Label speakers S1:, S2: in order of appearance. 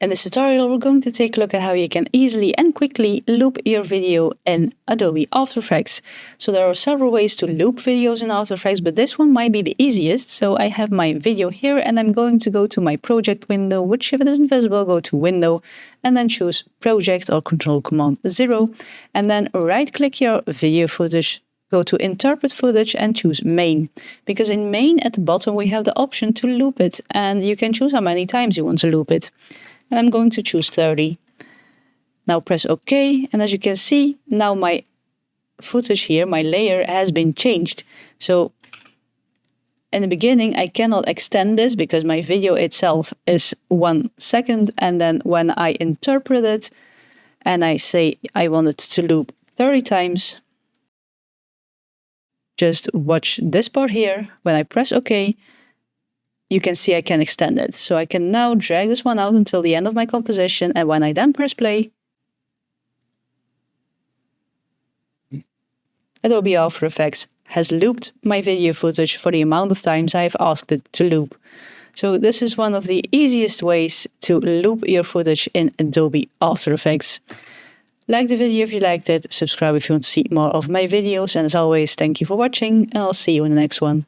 S1: In this tutorial, we're going to take a look at how you can easily and quickly loop your video in Adobe After Effects. So there are several ways to loop videos in After Effects, but this one might be the easiest. So I have my video here and I'm going to go to my project window, which if it isn't visible, go to Window and then choose Project or Control-Command-0 and then right-click your video footage. Go to Interpret Footage and choose Main, because in Main at the bottom we have the option to loop it and you can choose how many times you want to loop it. And I'm going to choose 30. Now press OK, and as you can see, now my footage here, my layer has been changed. So in the beginning I cannot extend this because my video itself is 1 second, and then when I interpret it and I say I want it to loop 30 times, just watch this part here. When I press OK, you can see I can extend it. So I can now drag this one out until the end of my composition, and when I then press play, Adobe After Effects has looped my video footage for the amount of times I have asked it to loop. So this is one of the easiest ways to loop your footage in Adobe After Effects. Like the video if you liked it, subscribe if you want to see more of my videos, and as always, thank you for watching, and I'll see you in the next one.